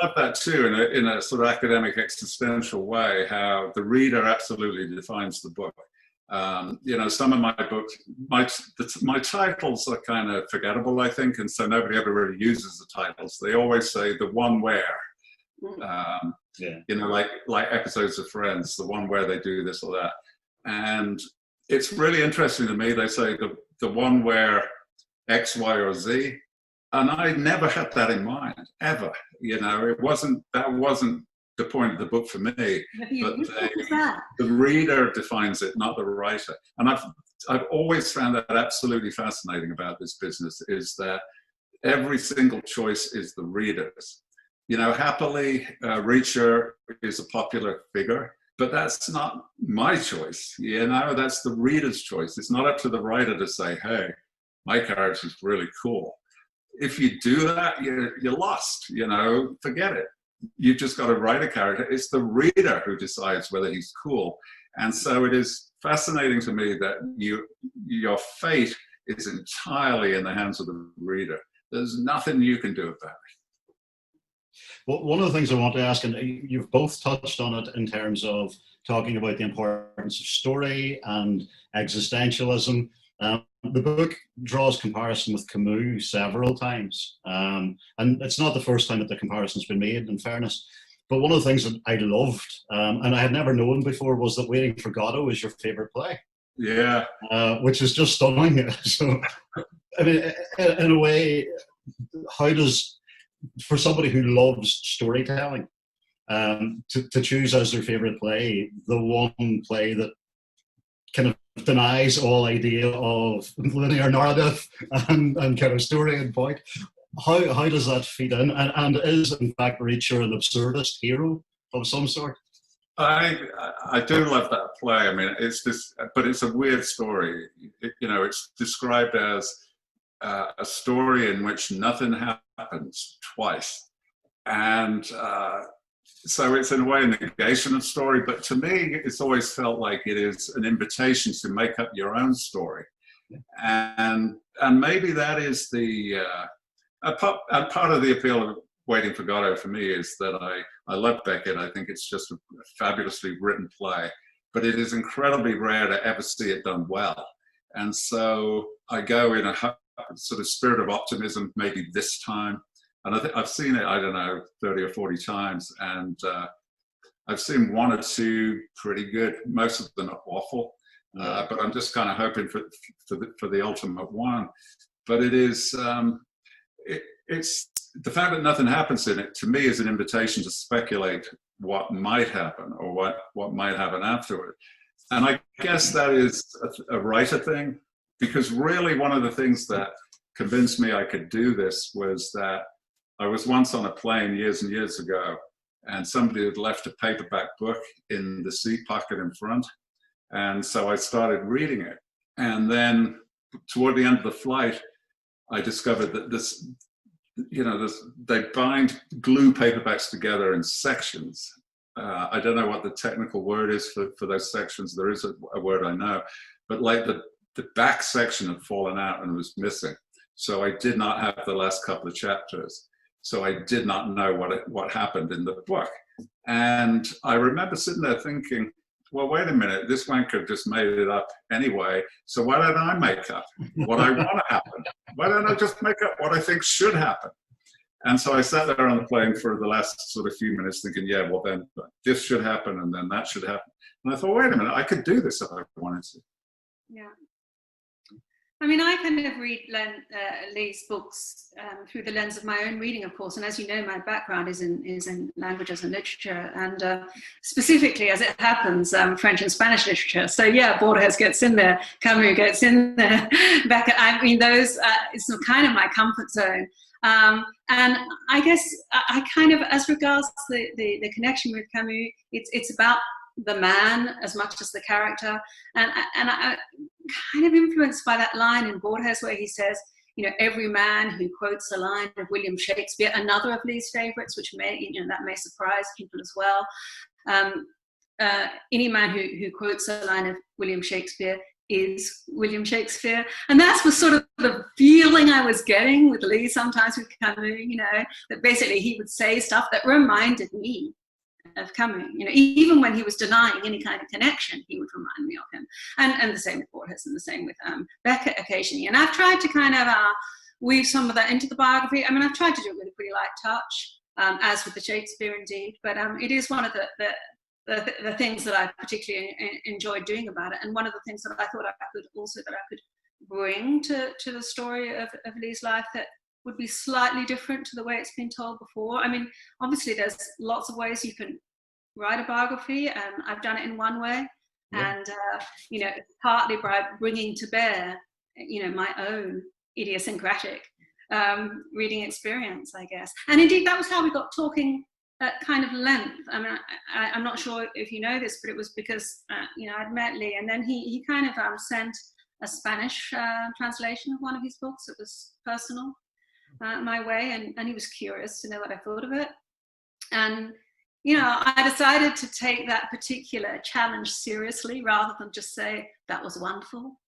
love that too, in a sort of academic existential way, how the reader absolutely defines the book. Some of my books, my titles are kind of forgettable, I think, and so nobody ever really uses the titles. They always say the one where, like episodes of Friends, the one where they do this or that. And it's really interesting to me. They say the one where X, Y, or Z, and I never had that in mind ever. That wasn't the point of the book for me. But the reader defines it, not the writer. And I've always found that absolutely fascinating about this business, is that every single choice is the reader's. Happily, Reacher is a popular figure, but that's not my choice. That's the reader's choice. It's not up to the writer to say, hey, my character's really cool. If you do that, you're lost, forget it. You've just got to write a character. It's the reader who decides whether he's cool. And so it is fascinating to me that your fate is entirely in the hands of the reader. There's nothing you can do about it. Well, one of the things I want to ask, and you've both touched on it in terms of talking about the importance of story and existentialism. The book draws comparison with Camus several times, and it's not the first time that the comparison's been made, in fairness. But one of the things that I loved, and I had never known before, was that Waiting for Godot is your favorite play. Yeah. Which is just stunning. So, I mean, in a way, how does, for somebody who loves storytelling, to choose as their favorite play the one play that kind of denies all idea of linear narrative and kind of story and point, how does that feed in? And is, in fact, Reacher an absurdist hero of some sort? I do love that play. I mean, it's this, but it's a weird story. It's described as a story in which nothing happens twice, and so it's in a way a negation of story. But to me, it's always felt like it is an invitation to make up your own story, and maybe that is the part of the appeal of Waiting for Godot for me is that I love Beckett. I think it's just a fabulously written play, but it is incredibly rare to ever see it done well. And so I go in a sort of spirit of optimism, maybe this time. And I've seen it, I don't know, 30 or 40 times. And I've seen one or two pretty good. Most of them are awful. But I'm just kind of hoping for the ultimate one. But it is, it's the fact that nothing happens in it, to me, is an invitation to speculate what might happen or what might happen afterward. And I guess that is a writer thing, because really one of the things that convinced me I could do this was that I was once on a plane years and years ago, and somebody had left a paperback book in the seat pocket in front. And so I started reading it. And then toward the end of the flight, I discovered that they glue paperbacks together in sections. I don't know what the technical word is for those sections. There is a word I know, but like the back section had fallen out and was missing. So I did not have the last couple of chapters. So I did not know what happened in the book. And I remember sitting there thinking, well, wait a minute, this wanker just made it up anyway. So why don't I make up what I want to happen? Why don't I just make up what I think should happen? And so I sat there on the plane for the last sort of few minutes thinking, yeah, well, then this should happen and then that should happen. And I thought, wait a minute, I could do this if I wanted to. Yeah. I mean, I kind of read Lee's books through the lens of my own reading, of course. And as you know, my background is in languages and literature, and specifically, as it happens, French and Spanish literature. So yeah, Borges gets in there, Camus gets in there. Beckett, I mean, those it's kind of my comfort zone. And I guess I kind of, as regards the connection with Camus, it's about the man as much as the character, and I kind of influenced by that line in Borges where he says, every man who quotes a line of William Shakespeare, another of Lee's favorites, which that may surprise people as well. Any man who quotes a line of William Shakespeare is William Shakespeare. And that was sort of the feeling I was getting with Lee sometimes with Camus, that basically he would say stuff that reminded me of Camus, even when he was denying any kind of connection, he would remind me of him. And the same with Borges and the same with Beckett occasionally. And I've tried to kind of weave some of that into the biography. I mean, I've tried to do it with a pretty light touch, as with the Shakespeare indeed, but it is one of the things that I particularly enjoyed doing about it. And one of the things that I thought I could bring to the story of Lee's life that would be slightly different to the way it's been told before. I mean, obviously there's lots of ways you can write a biography, and I've done it in one way. Yeah. And, partly by bringing to bear, my own idiosyncratic reading experience, I guess. And indeed, that was how we got talking at kind of length. I mean, I'm not sure if you know this, but it was because, I'd met Lee, and then he kind of sent a Spanish translation of one of his books. It was personal. My way, and he was curious to know what I thought of it. And, I decided to take that particular challenge seriously rather than just say, that was wonderful.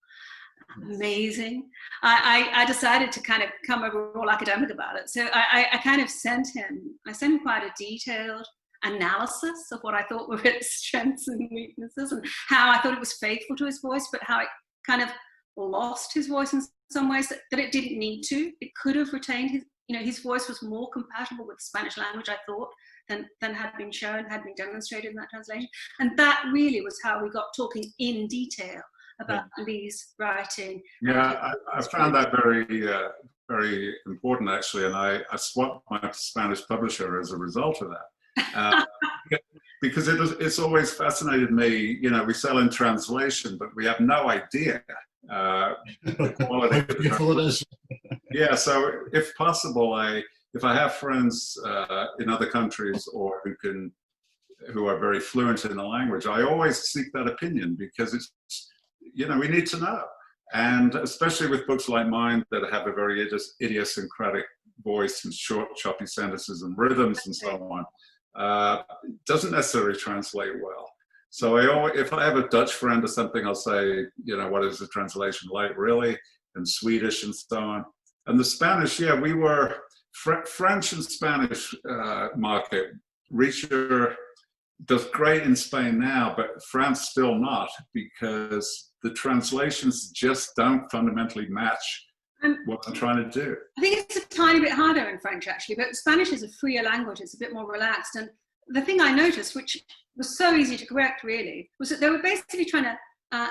amazing. I decided to kind of come over all academic about it. So I kind of sent him quite a detailed analysis of what I thought were its strengths and weaknesses, and how I thought it was faithful to his voice, but how it kind of lost his voice in some ways that it didn't need to. It could have retained his, his voice was more compatible with the Spanish language, I thought, than had been shown, had been demonstrated in that translation. And that really was how we got talking in detail about Lee's writing. Yeah, I found that very, very important, actually, and I swapped my Spanish publisher as a result of that. Because it's always fascinated me, we sell in translation, but we have no idea the quality of the Yeah, so if possible, if I have friends in other countries or who are very fluent in the language, I always seek that opinion, because it's, we need to know. And especially with books like mine that have a very idiosyncratic voice and short, choppy sentences and rhythms and so on, doesn't necessarily translate well. So if I have a Dutch friend or something, I'll say, what is the translation like, really? And Swedish and so on. And the Spanish, we were French and Spanish market. Reacher does great in Spain now, but France still not, because the translations just don't fundamentally match what I'm trying to do. I think it's a tiny bit harder in French, actually, but Spanish is a freer language. It's a bit more relaxed. And the thing I noticed, which was so easy to correct, really, was that they were basically trying to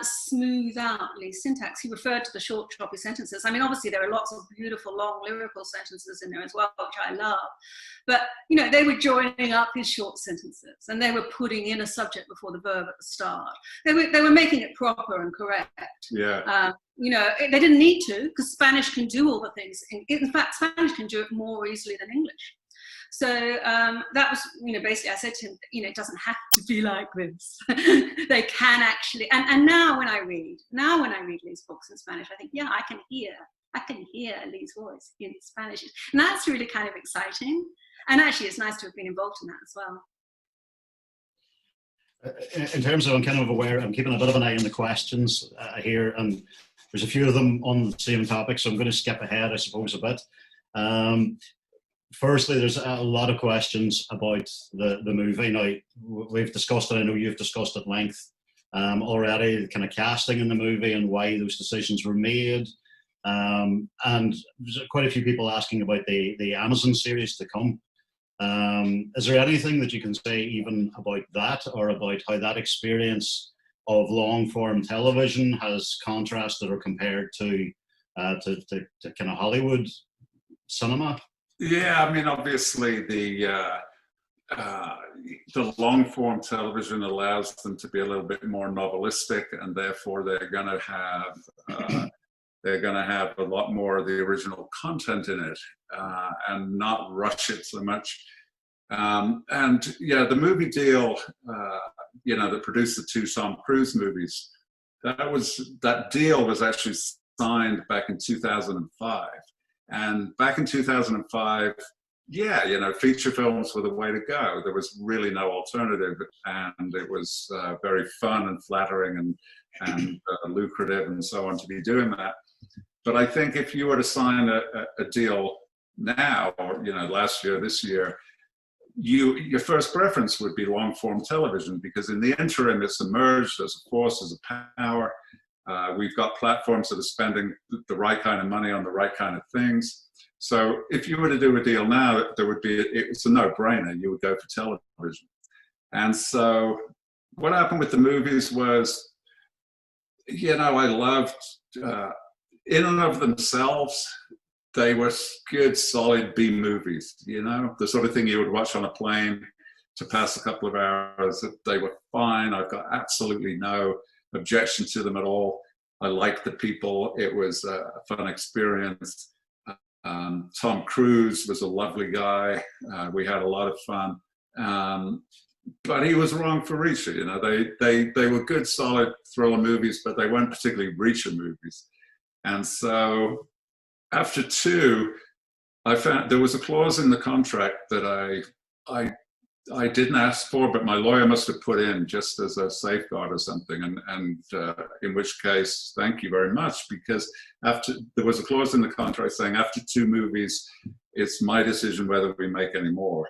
smooth out Lee's syntax. He referred to the short, choppy sentences. I mean, obviously, there are lots of beautiful, long, lyrical sentences in there as well, which I love. But, they were joining up his short sentences, and they were putting in a subject before the verb at the start. They were making it proper and correct. Yeah. They didn't need to, because Spanish can do all the things. In fact, Spanish can do it more easily than English. So that was, basically I said to him, it doesn't have to be like this. They can actually, and now when I read Lee's books in Spanish, I think, I can hear Lee's voice in Spanish. And that's really kind of exciting. And actually, it's nice to have been involved in that as well. In terms of, I'm kind of aware, I'm keeping a bit of an eye on the questions here, and there's a few of them on the same topic, so I'm going to skip ahead, I suppose, a bit. Firstly, there's a lot of questions about the movie. Now, we've discussed it, I know you've discussed at length already, the kind of casting in the movie and why those decisions were made. And there's quite a few people asking about the Amazon series to come. Is there anything that you can say even about that, or about how that experience of long-form television has contrasted or compared to kind of Hollywood cinema? Yeah, I mean, obviously the long-form television allows them to be a little bit more novelistic, and therefore they're going to have a lot more of the original content in it, and not rush it so much. And the movie deal, that produced the two Tom Cruise movies, that deal was actually signed back in 2005. And back in 2005, feature films were the way to go. There was really no alternative, and it was very fun and flattering and lucrative and so on to be doing that. But I think if you were to sign a deal now, or last year, this year, your first preference would be long-form television, because in the interim, it's emerged as a force, as a power. We've got platforms that are spending the right kind of money on the right kind of things. So if you were to do a deal now, it's a no-brainer. You would go for television. And so what happened with the movies was, I loved, in and of themselves, they were good, solid B movies, the sort of thing you would watch on a plane to pass a couple of hours. They were fine. I've got absolutely no objection to them at all. I liked the people. It was a fun experience. Tom Cruise was a lovely guy. We had a lot of fun. But he was wrong for Reacher. They were good, solid thriller movies, but they weren't particularly Reacher movies. And so after two, I found there was a clause in the contract that I I didn't ask for, but my lawyer must have put in just as a safeguard or something. And in which case, thank you very much, because there was a clause in the contract saying after 2 movies, it's my decision whether we make any more.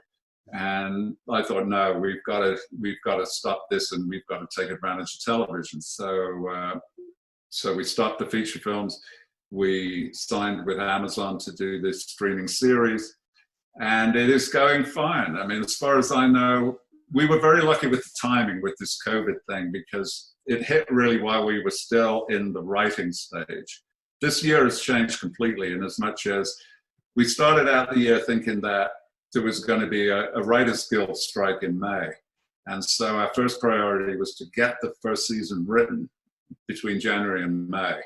And I thought, no, we've got to stop this, and we've got to take advantage of television. So we stopped the feature films. We signed with Amazon to do this streaming series. And it is going fine. I mean, as far as I know, we were very lucky with the timing with this COVID thing, because it hit really while we were still in the writing stage. This year has changed completely, in as much as we started out the year thinking that there was going to be a Writers Guild strike in May. And so our first priority was to get the first season written between January and May,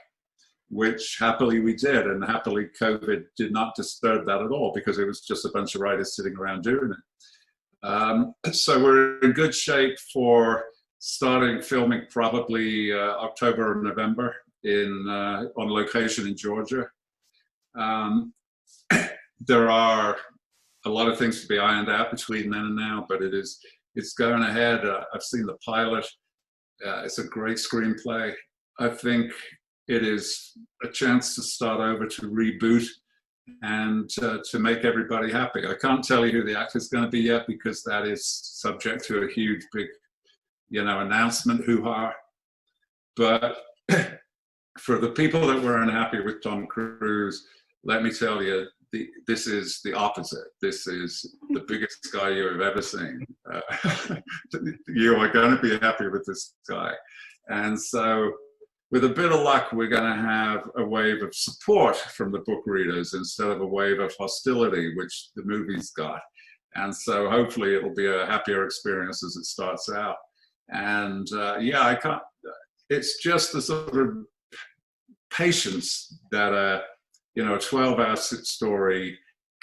which happily we did, and happily COVID did not disturb that at all, because it was just a bunch of writers sitting around doing it. So we're in good shape for starting filming probably October or November on location in Georgia. There are a lot of things to be ironed out between then and now, but it's going ahead. I've seen the pilot. It's a great screenplay. I think it is a chance to start over, to reboot, and to make everybody happy. I can't tell you who the actor's going to be yet, because that is subject to a huge, big, announcement, hoo-ha. But for the people that were unhappy with Tom Cruise, let me tell you, this is the opposite. This is the biggest guy you have ever seen. You are going to be happy with this guy. And so, with a bit of luck, we're going to have a wave of support from the book readers instead of a wave of hostility, which the movie's got. And so hopefully it'll be a happier experience as it starts out. And it's just the sort of patience that a 12-hour story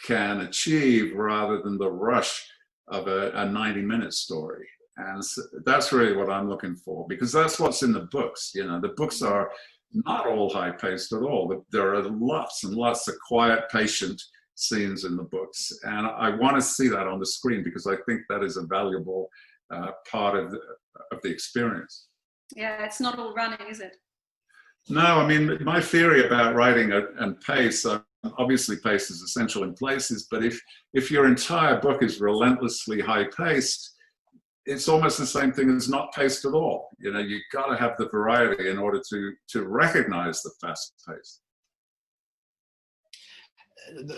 can achieve, rather than the rush of a 90-minute story. And so that's really what I'm looking for, because that's what's in the books. The books are not all high-paced at all. There are lots and lots of quiet, patient scenes in the books. And I want to see that on the screen, because I think that is a valuable part of the experience. Yeah, it's not all running, is it? No, I mean, my theory about writing and pace, obviously pace is essential in places, but if your entire book is relentlessly high-paced, it's almost the same thing as not paced at all. You've got to have the variety in order to recognize the fast pace.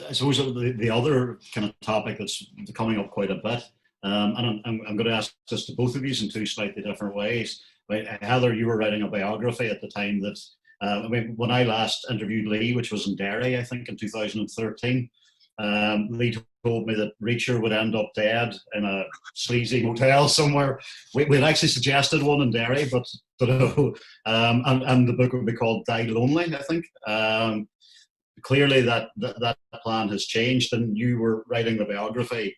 I suppose the other kind of topic that's coming up quite a bit, and I'm going to ask this to both of you in 2 slightly different ways. Right, Heather, you were writing a biography at the time that, when I last interviewed Lee, which was in Derry, I think in 2013, Lee told me that Reacher would end up dead in a sleazy motel somewhere. We had actually suggested one in Derry, but and the book would be called Die Lonely, I think. Clearly that plan has changed, and you were writing the biography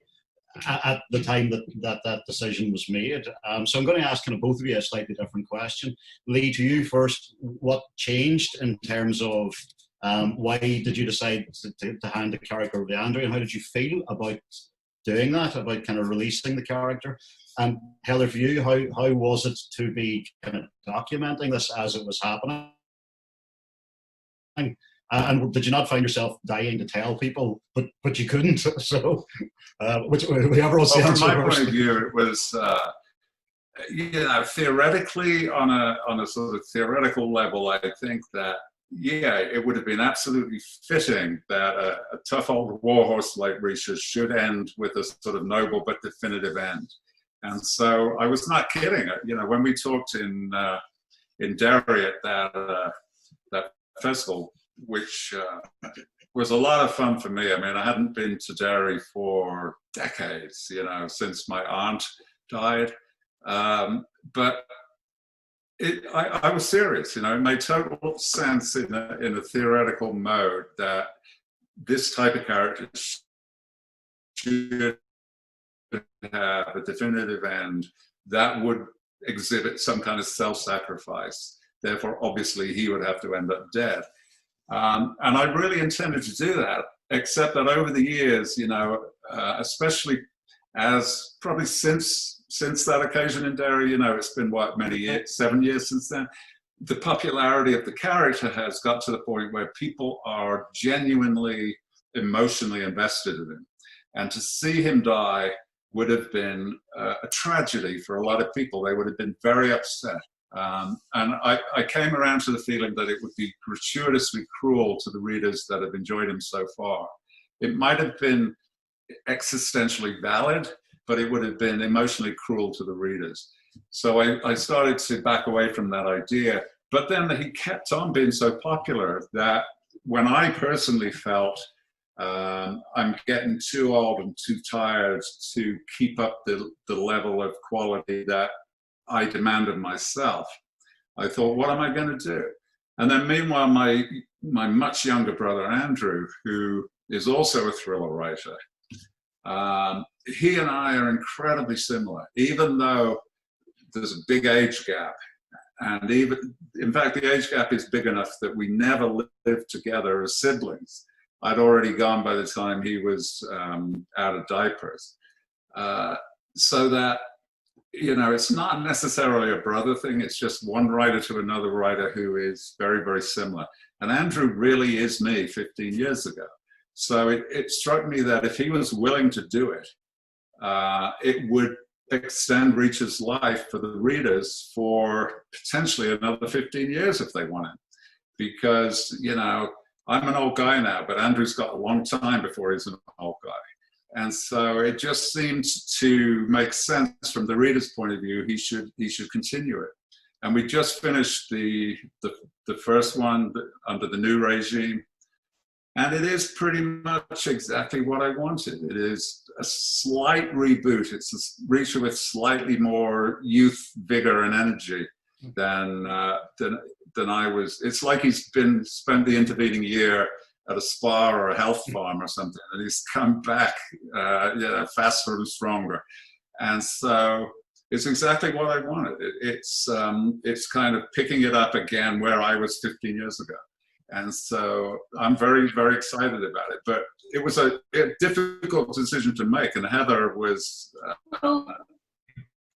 at the time that decision was made. So I'm going to ask kind of both of you a slightly different question. Lee, to you first, what changed in terms of why did you decide to hand the character over to Andrew, and how did you feel about doing that, about kind of releasing the character? And Heather, for you, how was it to be kind of documenting this as it was happening? And did you not find yourself dying to tell people, but you couldn't? So, whichever was the answer. From my point of view, it was, theoretically, on a sort of theoretical level, I think that, it would have been absolutely fitting that a tough old warhorse like Reacher should end with a sort of noble but definitive end. And so I was not kidding. When we talked in Derry at that festival, which was a lot of fun for me. I mean, I hadn't been to Derry for decades, since my aunt died. But I was serious, it made total sense in a theoretical mode that this type of character should have a definitive end that would exhibit some kind of self-sacrifice. Therefore, obviously, he would have to end up dead. And I really intended to do that, except that over the years, especially as probably since that occasion in Derry, you know, it's been what, many years, 7 years since then, the popularity of the character has got to the point where people are genuinely emotionally invested in him. And to see him die would have been a tragedy for a lot of people. They would have been very upset. And I came around to the feeling that it would be gratuitously cruel to the readers that have enjoyed him so far. It might have been existentially valid, but it would have been emotionally cruel to the readers. So I started to back away from that idea. But then he kept on being so popular that when I personally felt I'm getting too old and too tired to keep up the level of quality that I demand of myself, I thought, what am I going to do? And then meanwhile, my much younger brother, Andrew, who is also a thriller writer, he and I are incredibly similar, even though there's a big age gap. And even, in fact, the age gap is big enough that we never lived together as siblings. I'd already gone by the time he was out of diapers. So that, you know, it's not necessarily a brother thing. It's just one writer to another writer who is very, very similar. And Andrew really is me 15 years ago. So it struck me that if he was willing to do it, it would extend Reach's life for the readers for potentially another 15 years if they wanted. Because, you know, I'm an old guy now, but Andrew's got a long time before he's an old guy. And so it just seemed to make sense from the reader's point of view, he should continue it. And we just finished the first one under the new regime. And it is pretty much exactly what I wanted. It is a slight reboot. It's a Reacher with slightly more youth, vigor, and energy than I was. It's like he's spent the intervening year at a spa or a health farm or something, and he's come back faster and stronger. And so it's exactly what I wanted. It's kind of picking it up again where I was 15 years ago. And so I'm very, very excited about it. But it was a difficult decision to make. And Heather was,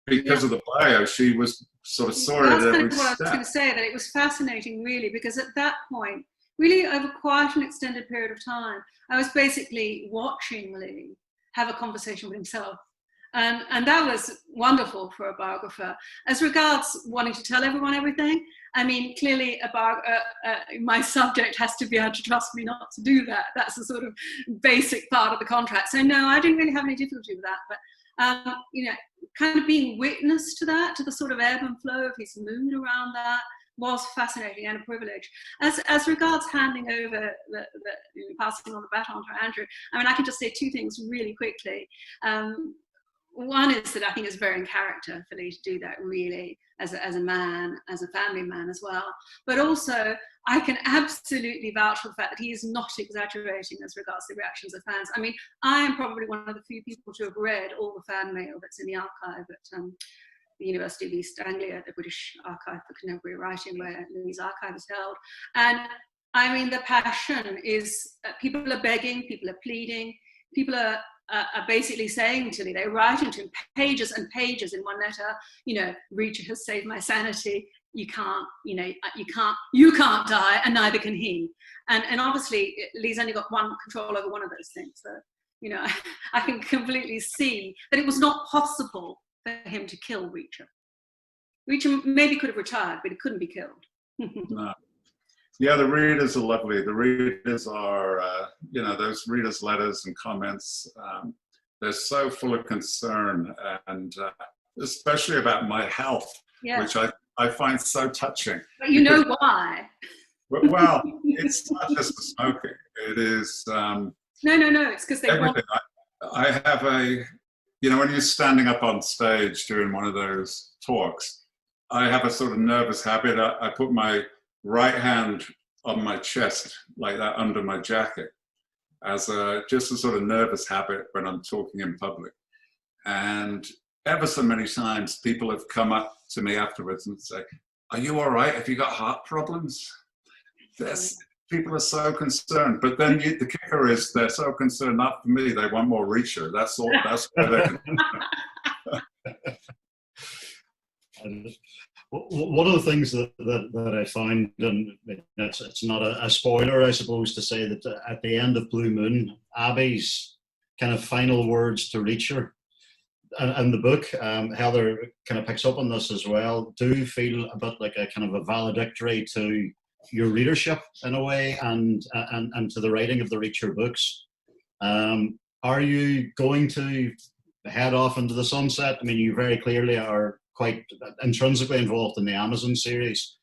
because of the bio, she was sort of sorted at every step. That's what I was going to say, that it was fascinating, really, because at that point, really over quite an extended period of time, I was basically watching Lee have a conversation with himself. And that was wonderful for a biographer. As regards wanting to tell everyone everything, I mean, clearly my subject has to be able to trust me not to do that. That's a sort of basic part of the contract. So no, I didn't really have any difficulty with that. But, you know, kind of being witness to that, to the sort of ebb and flow of his mood around that, was fascinating and a privilege. As regards handing over, passing on the baton to Andrew, I mean, I can just say two things really quickly. One is that I think it's very in character for Lee to do that, really, as a man, as a family man as well. But also, I can absolutely vouch for the fact that he is not exaggerating as regards to the reactions of fans. I mean, I am probably one of the few people to have read all the fan mail that's in the archive at the University of East Anglia, the British Archive for Contemporary Writing, where Lee's archive is held. And I mean, the passion is, people are begging, people are pleading, people are basically saying to me, they're writing to him pages and pages in one letter, you know, Reacher has saved my sanity, you can't die, and neither can he. And obviously, Lee's only got control over one of those things. So, you know, I can completely see that it was not possible for him to kill Reacher. Reacher maybe could have retired, but he couldn't be killed. No. Yeah, the readers are lovely. The readers are, you know, those readers' letters and comments, they're so full of concern, and especially about my health, which I find so touching. But you know why? Well, it's not just the smoking. It is... No, it's because they everything. I have you know, when you're standing up on stage doing one of those talks, I have a sort of nervous habit. I put my right hand on my chest like that under my jacket as just a sort of nervous habit when I'm talking in public. And ever so many times people have come up to me afterwards and say, "Are you all right? Have you got heart problems?" people are so concerned. But then the kicker is they're so concerned, not for me, they want more Reacher. That's all. That's where they're One of the things that I find, and it's not a spoiler, I suppose, to say that at the end of Blue Moon, Abby's kind of final words to Reacher and the book, Heather kind of picks up on this as well, do feel a bit like a kind of a valedictory to your readership in a way, and to the writing of the Reacher books. Are you going to head off into the sunset? I mean, you very clearly are quite intrinsically involved in the Amazon series.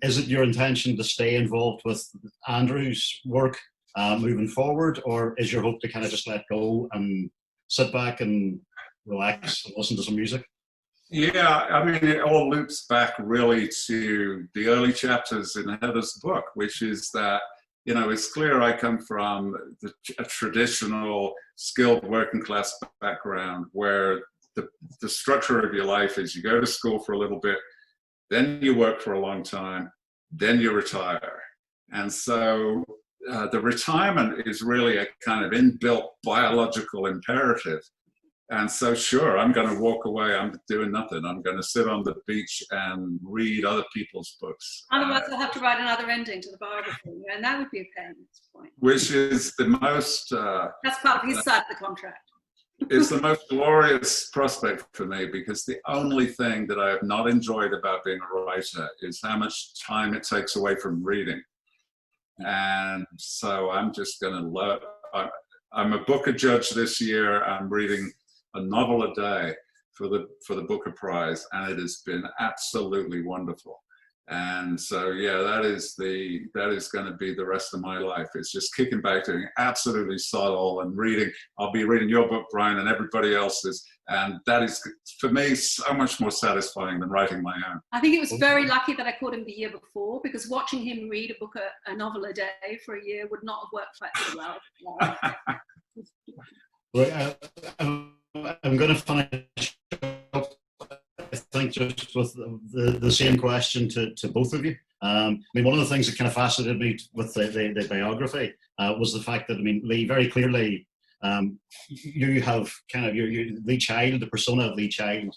Is it your intention to stay involved with Andrew's work moving forward, or is your hope to kind of just let go and sit back and relax and listen to some music? Yeah, I mean, it all loops back really to the early chapters in Heather's book, which is that, you know, it's clear I come from a traditional skilled working class background where the structure of your life is you go to school for a little bit, then you work for a long time, then you retire. And so the retirement is really a kind of inbuilt biological imperative. And so, sure, I'm going to walk away. I'm doing nothing. I'm going to sit on the beach and read other people's books. Otherwise, I'll have to write another ending to the biography, and that would be a pain at this point. Which is the most... that's part of his side of the contract. It's the most glorious prospect for me, because the only thing that I have not enjoyed about being a writer is how much time it takes away from reading. And so I'm just going to love... I'm a Booker judge this year. I'm reading a novel a day for the Booker Prize, and it has been absolutely wonderful. And so, yeah, that is going to be the rest of my life. It's just kicking back, doing absolutely sod all and reading. I'll be reading your book, Brian, and everybody else's, and that is, for me, so much more satisfying than writing my own. I think it was very lucky that I caught him the year before, because watching him read a novel a day for a year would not have worked quite so well. Well, I'm going to finish up, I think, just with the same question to both of you. I mean, one of the things that kind of fascinated me with the biography was the fact that, I mean, Lee, very clearly, you have kind of your Lee Child, the persona of Lee Child,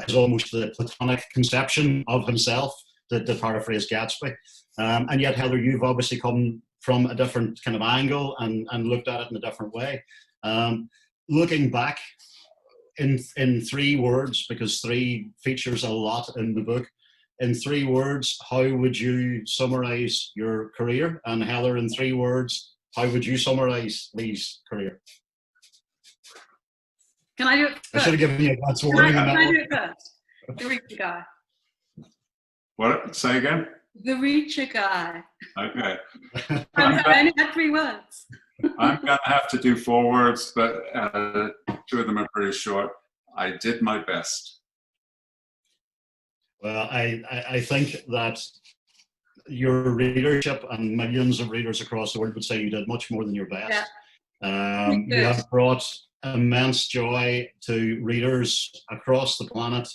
is almost the platonic conception of himself, to paraphrase Gatsby. And yet, Heather, you've obviously come from a different kind of angle and looked at it in a different way. Looking back in 3 words, because 3 features a lot in the book, in 3 words, how would you summarize your career? And Heather, in 3 words, how would you summarize Lee's career? Can I do it first? I should have given you a glance warning on that one. Can I do it first? The Reacher guy. What? Say again? The Reacher guy. Okay. I only had 3 words. I'm going to have to do 4 words, but 2 of them are pretty short. I did my best. Well, I think that your readership and millions of readers across the world would say you did much more than your best. Yeah. You have brought immense joy to readers across the planet.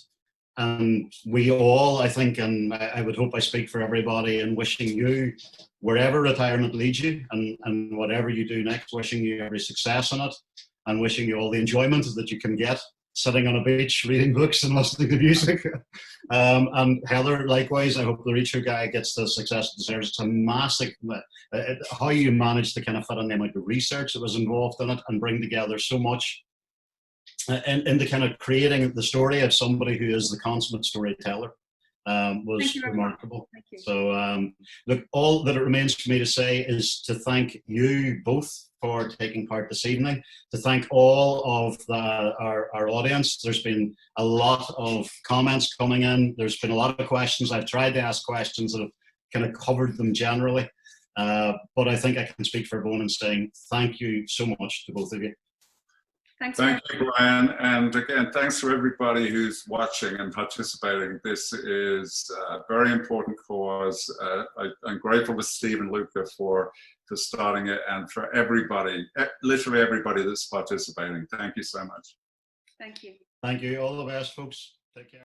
And we all, I think, and I would hope I speak for everybody in wishing you, wherever retirement leads you and whatever you do next, wishing you every success in it and wishing you all the enjoyment that you can get sitting on a beach, reading books and listening to music. And Heather, likewise, I hope the Reacher guy gets the success it deserves. It's a massive, how you managed to kind of fit in the amount of research that was involved in it and bring together so much in the kind of creating the story of somebody who is the consummate storyteller was remarkable. Thank you. So look, all that it remains for me to say is to thank you both for taking part this evening, to thank all of our audience. There's been a lot of comments coming in. There's been a lot of questions. I've tried to ask questions that have kind of covered them generally, but I think I can speak for everyone in saying thank you so much to both of you. Thank you, Brian. And again, thanks to everybody who's watching and participating. This is a very important cause. I'm grateful to Steve and Luca for starting it, and for everybody, literally everybody that's participating. Thank you so much. Thank you. Thank you. All the best, folks. Take care.